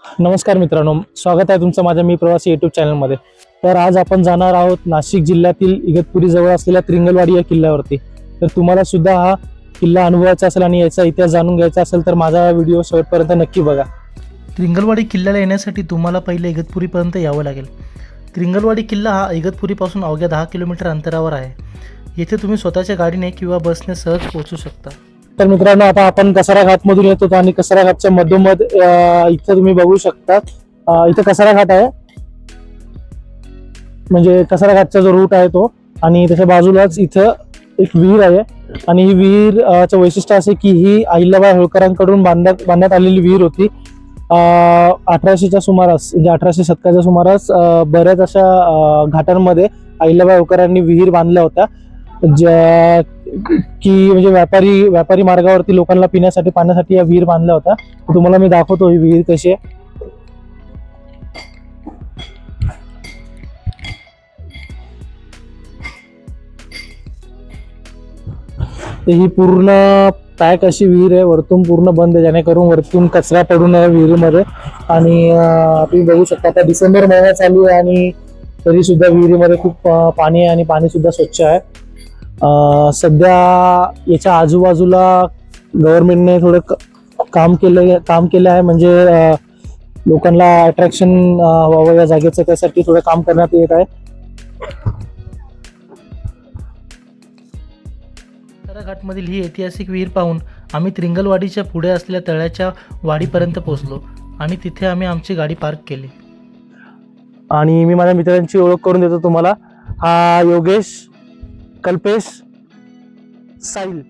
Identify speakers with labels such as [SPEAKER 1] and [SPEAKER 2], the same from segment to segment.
[SPEAKER 1] नमस्कार मित्रांनो, स्वागत आहे तुमचं माझ्या मी प्रवासी यूट्यूब चॅनलमध्ये. तर आज आपण जाणार आहोत नाशिक जिल्ह्यातील इगतपुरी जवळ असलेल्या त्रिंगलवाडी या किल्ल्यावरती. तर तुम्हाला सुद्धा हा किल्ला अनुभवायचा असेल आणि याचा इतिहास जाणून घ्यायचा असेल तर माझा व्हिडिओ शेवटपर्यंत नक्की बघा.
[SPEAKER 2] त्रिंगलवाडी किल्ल्याला येण्यासाठी तुम्हाला पहिले इगतपुरीपर्यंत यावं लागेल. त्रिंगलवाडी किल्ला हा इगतपुरीपासून अवघ्या 10 किलोमीटर अंतरावर आहे. येथे तुम्ही स्वतःच्या गाडीने किंवा बसने सहज पोहोचू शकता.
[SPEAKER 1] तर मित्रांनो, आता आपण कसारा घाटमधून येत होतो आणि कसारा घाटच्या मधोमध इथं तुम्ही बघू शकता. इथं कसारा घाट आहे, म्हणजे कसारा घाटचा जो रूट आहे तो, आणि त्याच्या बाजूलाच इथं एक विहीर आहे. आणि ही विहीरचं वैशिष्ट्य असे की ही अहिल्याबाई होळकरांकडून बांधण्यात आलेली विहीर होती. 1800च्या सुमारास, म्हणजे 1800 शतकाच्या सुमारास बऱ्याच अशा घाटांमध्ये अहिल्याबाई होळकरांनी विहीर बांधल्या होत्या, ज्या की म्हणजे व्यापारी मार्गावरती लोकांना पाण्यासाठी या विहीर बांधल्या होत्या. तुम्हाला मी दाखवतो ही विहीर कशी आहे. ही पूर्ण पॅक अशी विहीर आहे, वरतून पूर्ण बंद आहे, जेणेकरून वरतून कचरा पडू नये विहिरीमध्ये. आणि तुम्ही बघू शकता आता डिसेंबर महिना चालू आहे आणि तरी सुद्धा विहिरीमध्ये खूप पाणी आहे आणि पाणी सुद्धा स्वच्छ आहे. सध्या याच्या आजूबाजूला गव्हर्नमेंटने थोडं काम केलं आहे, म्हणजे लोकांना अट्रॅक्शन व्हावं या जागेचं, त्यासाठी थोडं काम करण्यात येत आहे.
[SPEAKER 2] कसारा घाटमधील ही ऐतिहासिक विहीर पाहून आम्ही त्रिंगलवाडीच्या पुढे असलेल्या तळ्याच्या वाडीपर्यंत पोहोचलो आणि तिथे आम्ही आमची गाडी पार्क केली.
[SPEAKER 1] आणि मी माझ्या मित्रांची ओळख करून देतो तुम्हाला. हा योगेश, कल्पेश, साहिल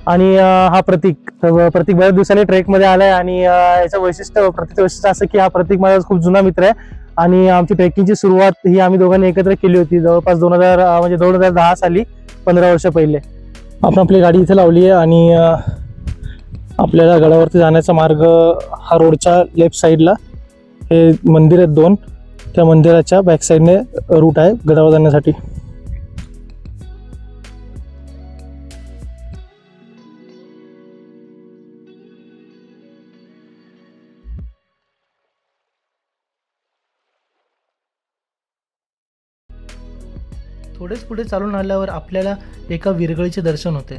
[SPEAKER 1] आणि हा प्रतीक. प्रतीक बऱ्याच दिवसांनी ट्रेक मध्ये आलाय आणि याचं प्रत्येक वैशिष्ट्य असं की हा प्रतीक माझा खूप जुना मित्र आहे. आणि आमची ट्रेकिंगची सुरुवात ही आम्ही दोघांनी एकत्र केली होती जवळपास 2010 साली, 15 वर्ष पहिले. आपण आपली गाडी इथे लावली आहे आणि आपल्याला गडावरती जाण्याचा मार्ग हा रोडच्या लेफ्ट साईडला हे मंदिर आहेत 2, त्या मंदिराच्या बॅक साईडने रूट आहे गडावर जाण्यासाठी.
[SPEAKER 2] थोडेच पुढे चालून आल्यावर आपल्याला एका विरगळीचे दर्शन होते.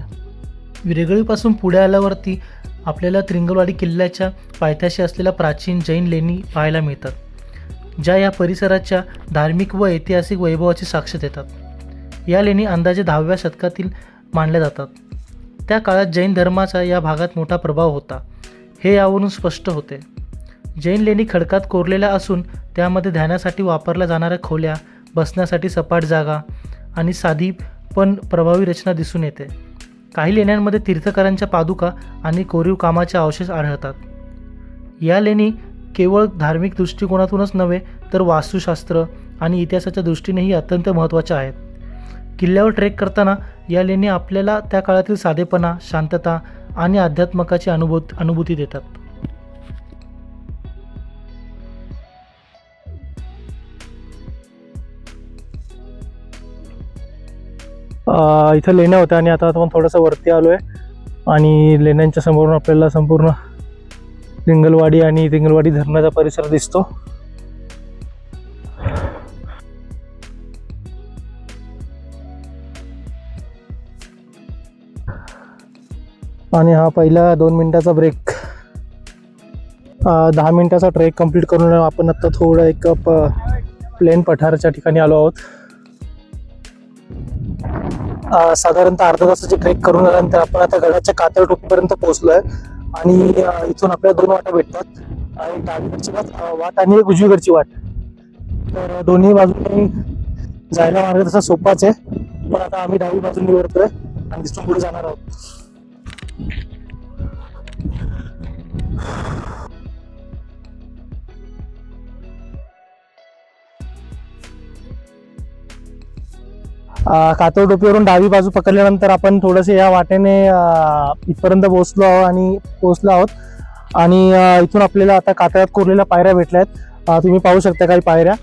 [SPEAKER 2] विरगळीपासून पुढे आल्यावरती आपल्याला त्रिंगलवाडी किल्ल्याच्या पायथ्याशी असलेल्या प्राचीन जैन लेणी पाहायला मिळतात, ज्या या परिसराच्या धार्मिक व ऐतिहासिक वैभवाची साक्ष देतात. या लेणी अंदाजे 10व्या शतकातील मानल्या जातात. त्या काळात जैन धर्माचा या भागात मोठा प्रभाव होता, हे यावरून स्पष्ट होते. जैन लेणी खडकात कोरलेल्या असून त्यामध्ये ध्यानासाठी वापरल्या जाणाऱ्या खोल्या, बसण्यासाठी सपाट जागा आणि साधी पण प्रभावी रचना दिसून येते. काही लेण्यांमध्ये तीर्थकरांच्या पादुका आणि कोरीव कामाचे अवशेष आढळतात. या लेणी केवळ धार्मिक दृष्टिकोनातूनच नव्हे तर वास्तुशास्त्र आणि इतिहासाच्या दृष्टीनेही अत्यंत महत्त्वाच्या आहेत. किल्ल्यावर ट्रेक करताना या लेणी आपल्याला त्या काळातील साधेपणा, शांतता आणि अध्यात्मकाची अनुभूती देतात.
[SPEAKER 1] इथं लेण्या होत्या आणि आता आपण थोडंसं वरती आलोय आणि लेण्यांच्या समोरून आपल्याला संपूर्ण त्रिंगलवाडी आणि त्रिंगलवाडी धरणाचा परिसर दिसतो. आणि हा पहिला 2 मिनिटाचा ब्रेक. 10 मिनिटाचा ट्रेक कंप्लीट करून आपण आता थोडं एक प्लेन पठाराच्या ठिकाणी आलो आहोत. साधारणतः अर्धा तासाची ट्रेक करून आल्यानंतर आपण आता गडाच्या कातळ टोपीपर्यंत पोहोचलोय. आणि इथून आपल्याला 2 वाटा भेटतात, एक डावीकडची वाट आणि एक उजवीकडची वाट. तर दोन्ही बाजूने जायला मार्ग तसा सोपाच आहे, पण आता आम्ही डावी बाजून निवडतोय आणि तिथून पुढे जाणार आहोत. कातळ टोपीवरून डावी बाजू पकडल्यानंतर आपण थोडंसं या वाटेने इथपर्यंत पोहोचलो आहोत. आणि इथून आपल्याला आता कातळात कोरलेल्या पायऱ्या भेटल्या आहेत. तुम्ही पाहू शकता काही पायऱ्या.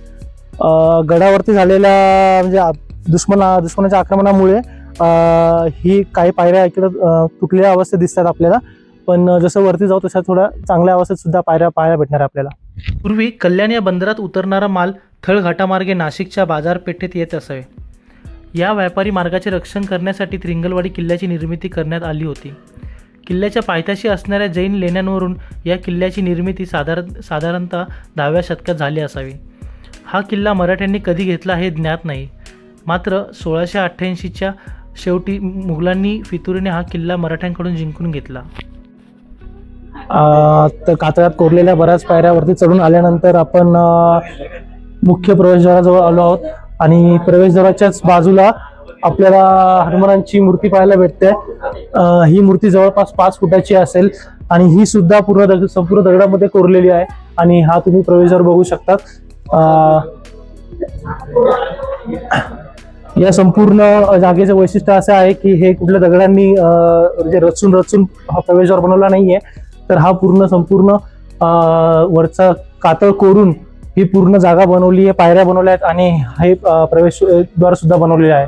[SPEAKER 1] गडावरती झालेल्या म्हणजे दुश्मनाच्या आक्रमणामुळे ही काही पायऱ्या इकडे तुटलेल्या अवस्थेत दिसतात आपल्याला. पण जसं वरती जाऊ तशा थोड्या चांगल्या अवस्थेत सुद्धा पायऱ्या पाहायला भेटणार आपल्याला.
[SPEAKER 2] पूर्वी कल्याण या बंदरात उतरणारा माल थळघाटामार्गे नाशिकच्या बाजारपेठेत येत असावे. या व्यापारी मार्गाचे रक्षण करण्यासाठी त्रिंगलवाडी किल्ल्याची निर्मिती करण्यात आली होती. किल्ल्याच्या पायथ्याशी असणाऱ्या जैन लेण्यांवरून या किल्ल्याची निर्मिती साधारणतः 10व्या शतकात झाली असावी. हा किल्ला मराठ्यांनी कधी घेतला हे ज्ञात नाही. मात्र 1688च्या शेवटी मुघलांनी फितुरीने हा किल्ला मराठ्यांकडून जिंकून घेतला.
[SPEAKER 1] तर कातळात कोरलेल्या बऱ्याच पायऱ्यावरती चढून आल्यानंतर आपण मुख्य प्रवेशद्वाराजवळ आलो आहोत आणि प्रवेशद्वाराच्याच बाजूला आपल्याला हनुमानांची मूर्ती पाहायला भेटते. ही मूर्ती जवळपास 5 फुटाची असेल आणि ही सुद्धा संपूर्ण दगडामध्ये कोरलेली आहे आणि हा तुम्ही प्रवेशद्वार बघू शकतात. या संपूर्ण जागेचं वैशिष्ट्य असं आहे की हे कुठल्या दगडांनी म्हणजे रचून हा प्रवेशद्वार बनवला नाहीये, तर हा संपूर्ण वरचा कातळ कोरून ही पूर्ण जागा बनवली आहे, पायऱ्या बनवल्या आहेत आणि हे प्रवेशद्वार सुद्धा प्रवेशद्वार आहे.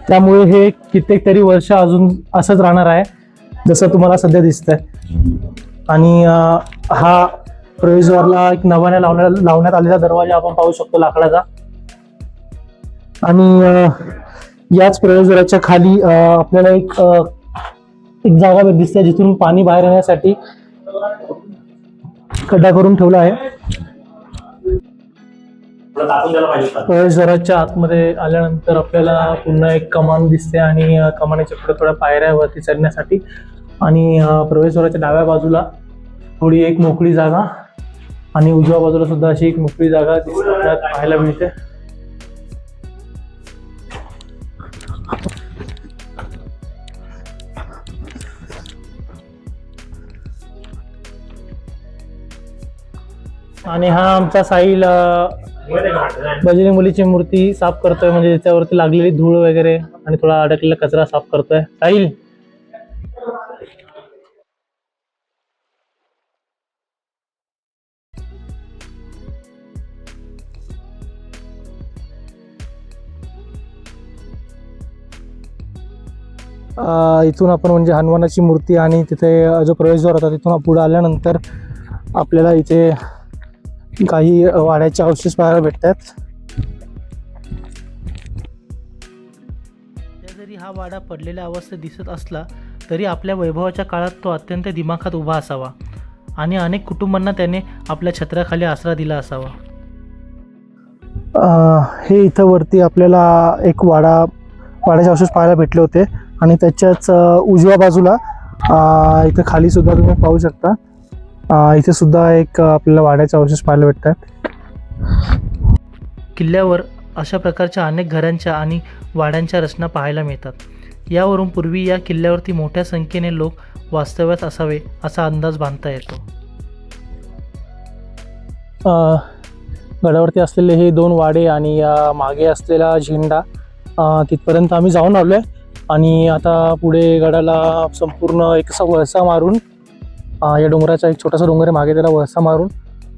[SPEAKER 1] त्यामुळे हे कित्येक तरी वर्ष अजून असंच राहणार आहे जसं तुम्हाला सध्या दिसतंय. आणि हा प्रवेशद्वारला एक नव्याने लावण्यात आलेला दरवाजा आपण पाहू शकतो लाकडाचा. आणि याच प्रवेशद्वाराच्या खाली आपल्याला एक जागा दिसते जिथून पाणी बाहेर येण्यासाठी खड्डा करून ठेवला आहे. प्रवेशद्वाराच्या आतमध्ये आल्यानंतर आपल्याला पुन्हा एक कमान दिसते आणि कमानीच्या पुढे थोड्या पायऱ्या वरती चढण्यासाठी आणि प्रवेशद्वाराच्या डाव्या बाजूला थोडी एक मोकळी जागा आणि उजव्या बाजूला सुद्धा अशी एक मोकळी जागा आपल्याला पाहायला मिळते. आणि हा आमचा साहिल बजरंग बलीची मूर्ती साफ करतोय, म्हणजे त्याच्यावरती लागलेली धूळ वगैरे आणि थोडा अडकलेला कचरा साफ करतोय. साहिल, इथून आपण म्हणजे हनुमानाची मूर्ती आणि तिथे जो प्रवेशद्वार होता तिथून पुढे आल्यानंतर आपल्याला इथे काही वाड्याचे अवशेष पाहायला भेटतात.
[SPEAKER 2] जरी हा वाडा पडलेल्या अवस्थेत दिसत असला तरी आपल्या वैभवाच्या काळात तो अत्यंत दिमाखात उभा असावा आणि अनेक कुटुंबांना त्याने आपल्या छत्राखाली आसरा दिला असावा.
[SPEAKER 1] हे इथं वरती आपल्याला एक वाड्याचे अवशेष पाहायला भेटले होते आणि त्याच्याच उजव्या बाजूला इथं खाली सुद्धा तुम्ही पाहू शकता. इथे सुद्धा एक आपल्याला वाड्याचे अवशेष पाहायला भेटतात.
[SPEAKER 2] किल्ल्यावर अशा प्रकारच्या अनेक घरांच्या आणि वाड्यांच्या रचना पाहायला मिळतात. यावरून पूर्वी या किल्ल्यावरती मोठ्या संख्येने लोक वास्तव्यात असावे असा अंदाज बांधता येतो.
[SPEAKER 1] गडावरती असलेले हे 2 वाडे आणि मागे असलेला झेंडा तिथपर्यंत आम्ही जाऊन आलोय आणि आता पुढे गडाला संपूर्ण एक असा वळसा मारून या डोंगराचा एक छोटासा डोंगर आहे मागे, त्याला वळसा मारून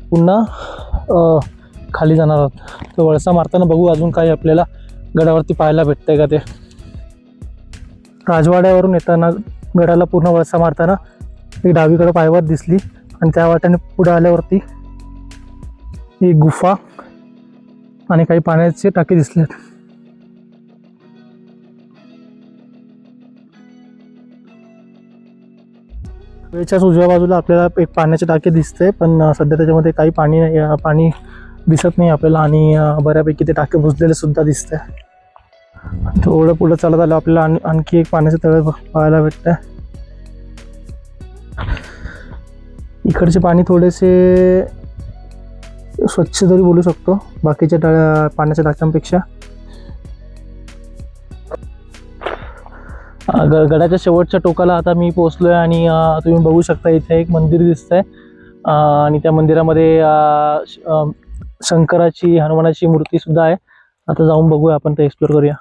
[SPEAKER 1] पुन्हा खाली जाणार आहोत. तो वळसा मारताना बघू अजून काही आपल्याला गडावरती पाहायला भेटतंय का ते. राजवाड्यावरून येताना गडाला पूर्ण वळसा मारताना एक डावीकडे पायवाट दिसली आणि त्या वाट्याने पुढे आल्यावरती एक गुफा आणि काही पाण्याचे टाके दिसले. वेळच्याच उजव्या बाजूला आपल्याला एक पाण्याचे टाके दिसते, पण सध्या त्याच्यामध्ये काही पाणी दिसत नाही आपल्याला आणि बऱ्यापैकी ते टाके बुजलेले सुद्धा दिसते. थोडं पुढे चालत आलं आपल्याला आणखी एक पाण्याचे तळे पाहायला भेटते. इकडचे पाणी थोडेसे स्वच्छ तरी बोलू शकतो बाकीच्या पाण्याच्या टाक्यांपेक्षा. गडाच्या शेवटच्या टोकाला आता मी पोहोचलोय आणि तुम्ही बघू शकता इथे एक मंदिर दिसतंय आणि त्या मंदिरामध्ये शंकराची हनुमानाची मूर्ती सुद्धा आहे. आता जाऊन बघूया आपण, ते एक्सप्लोर करूया.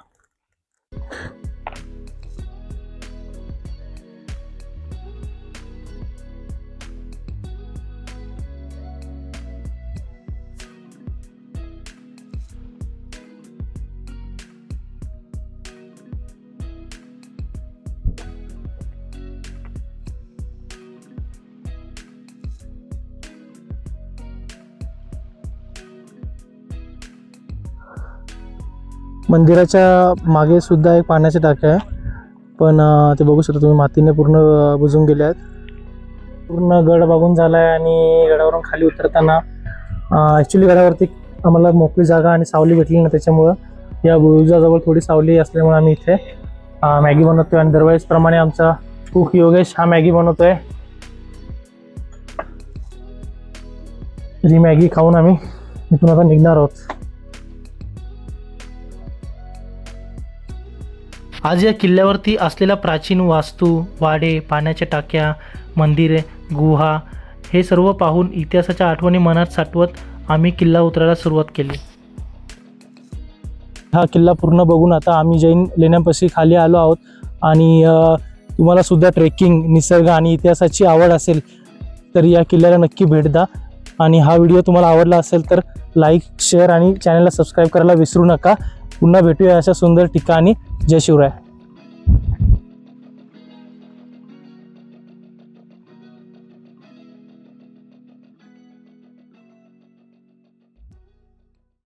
[SPEAKER 1] मंदिराच्या मागे सुद्धा एक पाण्याची टाकी आहे, पण ते बघू शकता तुम्ही मातीने पूर्ण बुजून गेले आहेत. पूर्ण गड बघून झाला आहे आणि गडावरून खाली उतरताना ॲक्च्युली गडावरती आम्हाला मोकळी जागा आणि सावली भेटली ना, त्याच्यामुळं या बुरुजाजवळ थोडी सावली असल्यामुळे आम्ही इथे मॅगी बनवतोय. आणि दरवेळेसप्रमाणे आमचा कुक योगेश हा मॅगी बनवतोय. ही मॅगी खाऊन आम्ही इथून आता निघणार आहोत.
[SPEAKER 2] आज या किल्ल्यावरती असलेल्या प्राचीन वास्तू, वाडे, पाण्याच्या टाक्या, मंदिरे, गुहा हे सर्व पाहून इतिहासाच्या आठवणी मनात साठवत आम्ही किल्ला उतरायला सुरुवात केली.
[SPEAKER 1] हा किल्ला पूर्ण बघून आता आम्ही जैन लेण्यापाशी खाली आलो आहोत. आणि तुम्हाला सुद्धा ट्रेकिंग, निसर्ग आणि इतिहासाची आवड असेल तर या किल्ल्याला नक्की भेट द्या. आणि हा व्हिडिओ तुम्हाला आवडला असेल तर लाईक, शेअर आणि चॅनलला सबस्क्राईब करायला विसरू नका. पुन्हा भेटूया अशा सुंदर ठिकाणी. जय शिवराय.